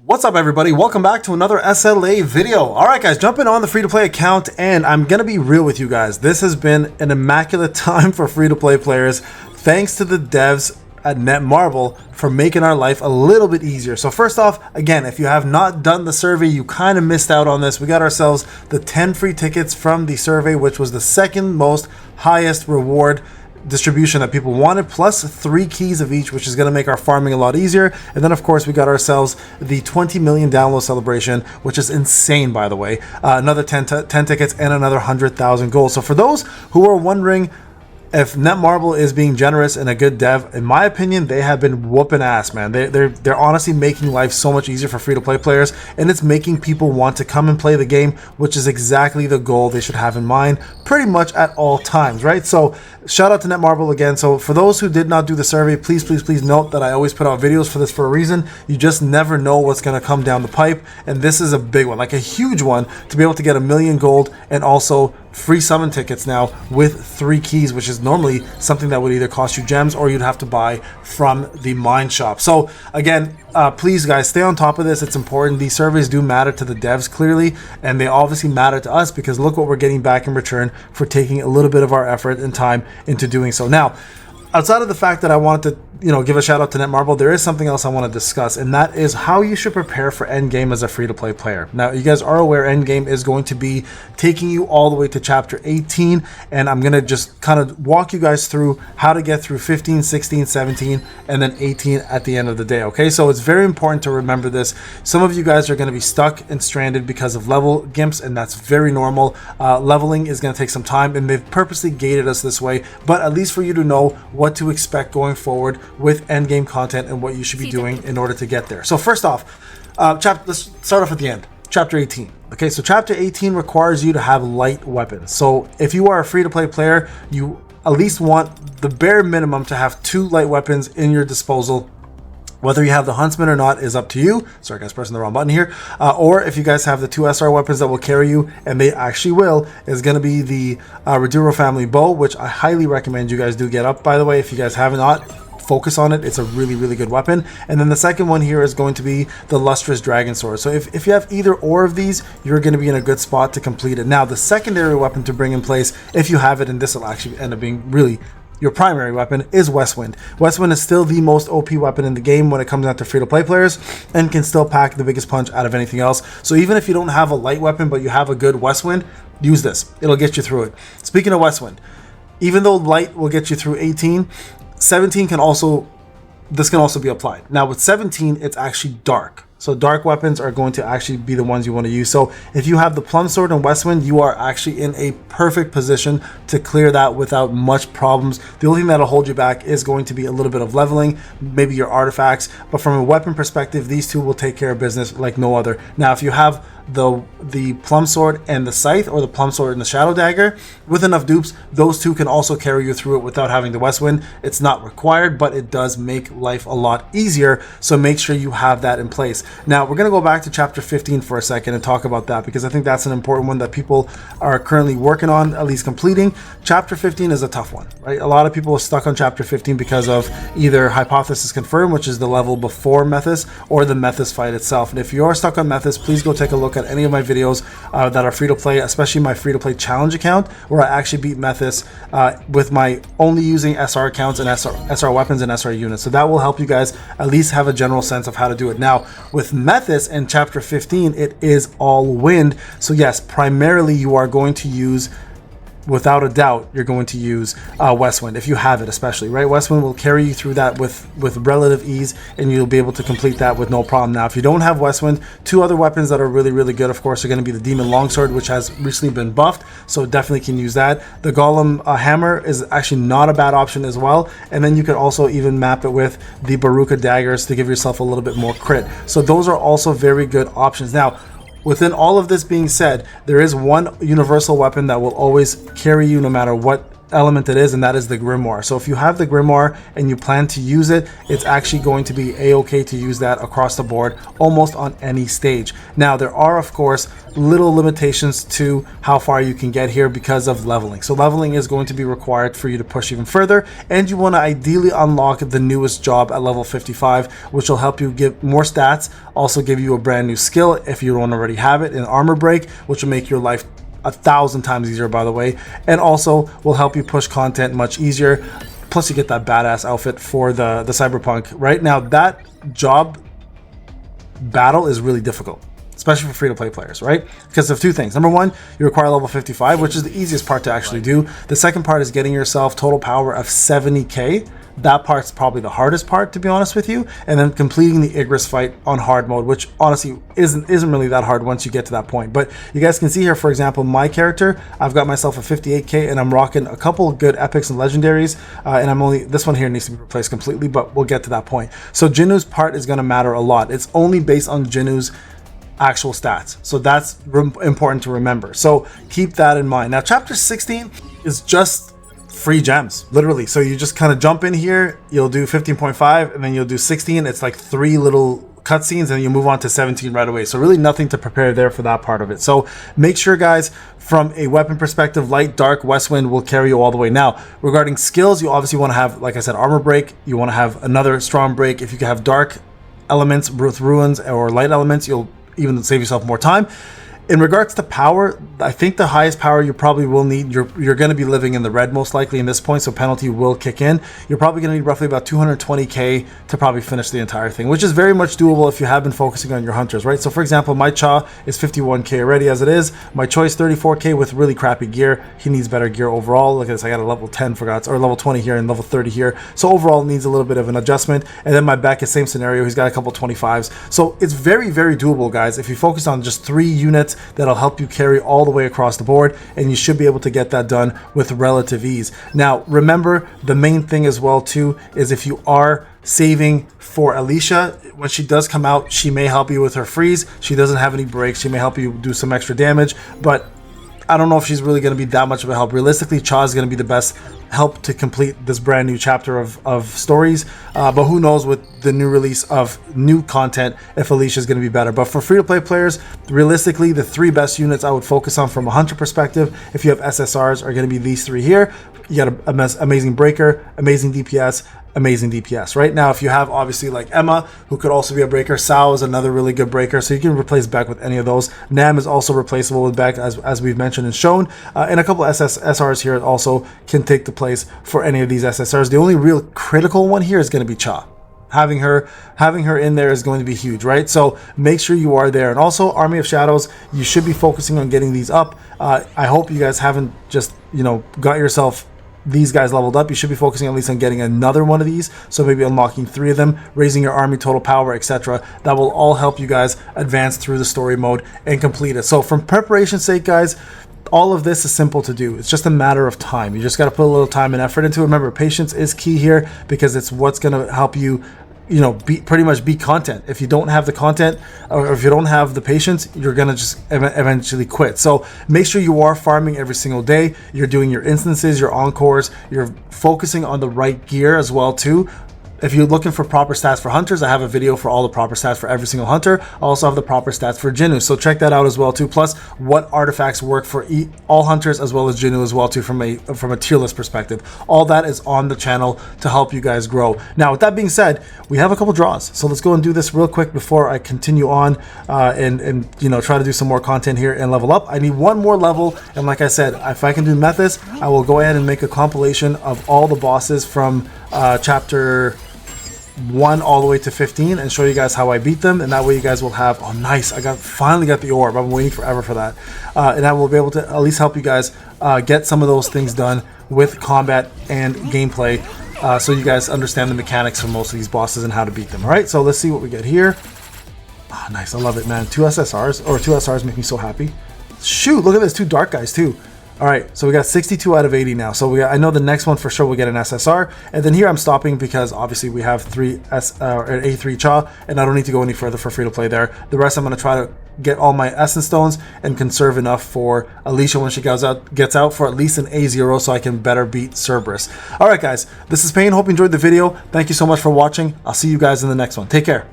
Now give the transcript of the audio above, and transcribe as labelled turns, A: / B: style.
A: What's up everybody, welcome back to another SLA video. Alright guys, jumping on the free-to-play account, and I'm gonna be real with you guys. This has been an immaculate time for free-to-play players, thanks to the devs at Netmarble for making our life a little bit easier. So first off, again, if you have not done the survey, you kind of missed out on this. We got ourselves the 10 free tickets from the survey, which was the second most highest reward distribution that people wanted, plus 3 keys of each, which is going to make our farming a lot easier. And then of course we got ourselves the 20 million download celebration, which is insane, by the way. Another 10 tickets and another 100,000 gold. So for those who are wondering if Netmarble is being generous and a good dev, in my opinion, they have been whooping ass, man. They're honestly making life so much easier for free-to-play players, and it's making people want to come and play the game, which is exactly the goal they should have in mind pretty much at all times, right? So shout out to Netmarble again. So for those who did not do the survey, please note that I always put out videos for this for a reason. You just never know what's going to come down the pipe, and this is a big one, like a huge one, to be able to get 1 million gold and also free summon tickets now with 3 keys, which is normally something that would either cost you gems or you'd have to buy from the mine shop. So again, please guys, stay on top of this. It's important. These surveys do matter to the devs clearly, and they obviously matter to us because look what we're getting back in return for taking a little bit of our effort and time into doing so. Now, outside of the fact that I wanted to give a shout out to Netmarble, there is something else I want to discuss, and that is how you should prepare for endgame as a free-to-play player. Now, you guys are aware endgame is going to be taking you all the way to chapter 18, and I'm going to just kind of walk you guys through how to get through 15, 16, 17, and then 18 at the end of the day, okay? So it's very important to remember this. Some of you guys are going to be stuck and stranded because of level gimps, and that's very normal. Leveling is going to take some time, and they've purposely gated us this way, but at least for you to know what to expect going forward with endgame content and what you should be doing in order to get there. So first off, let's start off at the end. Chapter 18. Okay, so chapter 18 requires you to have light weapons. So if you are a free-to-play player, you at least want the bare minimum to have 2 light weapons in your disposal. Whether you have the Huntsman or not is up to you. Sorry guys, pressing the wrong button here. Or if you guys have the 2 SR weapons that will carry you, and they actually will, is going to be the Reduro family bow, which I highly recommend you guys do get up, by the way. If you guys have not, focus on it. It's a really good weapon. And then the second one here is going to be the lustrous dragon sword. So if you have either or of these, you're going to be in a good spot to complete it. Now the secondary weapon to bring in place, if you have it, and this will actually end up being really your primary weapon, is Westwind. Westwind is still the most OP weapon in the game when it comes down to free-to-play players, and can still pack the biggest punch out of anything else. So even if you don't have a light weapon but you have a good Westwind, use this. It'll get you through it. Speaking of Westwind, even though light will get you through 18, 17 can also be applied. Now with 17, it's actually dark. So dark weapons are going to actually be the ones you want to use. So if you have the Plum Sword and Westwind, you are actually in a perfect position to clear that without much problems. The only thing that'll hold you back is going to be a little bit of leveling, maybe your artifacts. But from a weapon perspective, these 2 will take care of business like no other. Now, if you have the Plum Sword and the Scythe, or the Plum Sword and the Shadow Dagger, with enough dupes, those 2 can also carry you through it without having the Westwind. It's not required, but it does make life a lot easier, so make sure you have that in place. Now we're going to go back to chapter 15 for a second and talk about that, because I think that's an important one that people are currently working on, at least completing. Chapter 15 is a tough one, right? A lot of people are stuck on chapter 15 because of either Hypothesis Confirmed, which is the level before Methys, or the Methys fight itself. And if you are stuck on Methys, please go take a look at any of my videos that are free to play, especially my free to play challenge account, where I actually beat Methys with my only using SR accounts and SR weapons and SR units. So that will help you guys at least have a general sense of how to do it. Now with Methys in chapter 15, it is all wind. So yes, primarily you are going to use, without a doubt, you're going to use Westwind, if you have it especially, right? Westwind will carry you through that with relative ease, and you'll be able to complete that with no problem. Now, if you don't have Westwind, 2 other weapons that are really good, of course, are going to be the Demon Longsword, which has recently been buffed, so definitely can use that. The Golem Hammer is actually not a bad option as well, and then you could also even map it with the Baruka Daggers to give yourself a little bit more crit. So those are also very good options. Now, within all of this being said, there is one universal weapon that will always carry you no matter what element it is, and that is the grimoire. So if you have the grimoire and you plan to use it, it's actually going to be a-okay to use that across the board almost on any stage. Now there are of course little limitations to how far you can get here because of leveling. So leveling is going to be required for you to push even further, and you want to ideally unlock the newest job at level 55, which will help you get more stats, also give you a brand new skill if you don't already have it, an armor break, which will make your life 1,000 times easier, by the way, and also will help you push content much easier. Plus you get that badass outfit for the cyberpunk. Right now that job battle is really difficult, especially for free-to-play players, right? Because of two things. Number one, you require level 55, which is the easiest part to actually do. The second part is getting yourself total power of 70k. That part's probably the hardest part, to be honest with you. And then completing the Igris fight on hard mode, which honestly isn't really that hard once you get to that point. But you guys can see here, for example, my character, I've got myself a 58k and I'm rocking a couple good epics and legendaries. And I'm only, this one here needs to be replaced completely, but we'll get to that point. So Jinu's part is going to matter a lot. It's only based on Jinu's actual stats. So that's important to remember. So keep that in mind. Now, chapter 16 is just free gems, literally. So you just kind of jump in here, you'll do 15.5 and then you'll do 16. It's like 3 little cutscenes and you move on to 17 right away. So really nothing to prepare there for that part of it. So make sure, guys, from a weapon perspective, light, dark, west wind will carry you all the way. Now, regarding skills, you obviously want to have, like I said, armor break. You want to have another strong break. If you can have dark elements with ruins or light elements, you'll even save yourself more time. In regards to power, I think the highest power you probably will need, you're going to be living in the red most likely in this point, so penalty will kick in. You're probably going to need roughly about 220k to probably finish the entire thing, which is very much doable if you have been focusing on your hunters, right? So for example, my Cha is 51k already as it is. My Choice 34k with really crappy gear. He needs better gear overall. Look at this, I got a level 10 or level 20 here and level 30 here. So overall it needs a little bit of an adjustment. And then my Beck is same scenario. He's got a couple 25s. So it's very, very doable, guys. If you focus on just 3 units, that'll help you carry all the way across the board, and you should be able to get that done with relative ease. Now, remember, the main thing as well too is if you are saving for Alicia, when she does come out, she may help you with her freeze. She doesn't have any breaks. She may help you do some extra damage, but I don't know if she's really going to be that much of a help. Realistically, Cha is going to be the best help to complete this brand new chapter of stories, but who knows with the new release of new content if Alicia is going to be better. But for free-to-play players, realistically, the 3 best units I would focus on from a hunter perspective, if you have SSRs, are going to be these 3 here. You got an amazing breaker, amazing DPS, amazing DPS. Right now, if you have obviously like Emma, who could also be a breaker, Sao is another really good breaker, so you can replace Beck with any of those. Nam is also replaceable with Beck, as we've mentioned and shown, and a couple of SSRs here also can take the place for any of these SSRs. The only real critical one here is going to be Cha. Having her in there is going to be huge, right? So make sure you are there. And also Army of Shadows, you should be focusing on getting these up. I hope you guys haven't just, got yourself these guys leveled up. You should be focusing at least on getting another one of these, so maybe unlocking 3 of them, raising your army total power, etc. That will all help you guys advance through the story mode and complete it. So from preparation's sake, guys, all of this is simple to do. It's just a matter of time. You just got to put a little time and effort into it. Remember, patience is key here, because it's what's going to help you pretty much beat content. If you don't have the content, or if you don't have the patience, you're gonna just eventually quit. So make sure you are farming every single day. You're doing your instances, your encores, you're focusing on the right gear as well too. If you're looking for proper stats for hunters, I have a video for all the proper stats for every single hunter. I also have the proper stats for Jinu, so check that out as well too. Plus, what artifacts work for all hunters as well as Jinu as well too, from a tier list perspective. All that is on the channel to help you guys grow. Now, with that being said, we have a couple draws, so let's go and do this real quick before I continue on and try to do some more content here and level up. I need one more level, and like I said, if I can do Methus, I will go ahead and make a compilation of all the bosses from chapter 1 all the way to 15 and show you guys how I beat them, and that way you guys will have, oh nice, I finally got the orb. I'm waiting forever for that, and I will be able to at least help you guys get some of those things done with combat and gameplay, so you guys understand the mechanics for most of these bosses and how to beat them. All right, so let's see what we get here. Oh, nice, I love it, man. 2 SSRs make me so happy. Shoot, look at this, 2 dark guys too. All right, so we got 62 out of 80 now. So I know the next one for sure we'll get an SSR. And then here I'm stopping because obviously we have A3 Cha, and I don't need to go any further for free to play there. The rest I'm going to try to get all my essence stones and conserve enough for Alicia when she gets out for at least an A0 so I can better beat Cerberus. Alright guys, this is Payne. Hope you enjoyed the video. Thank you so much for watching. I'll see you guys in the next one. Take care.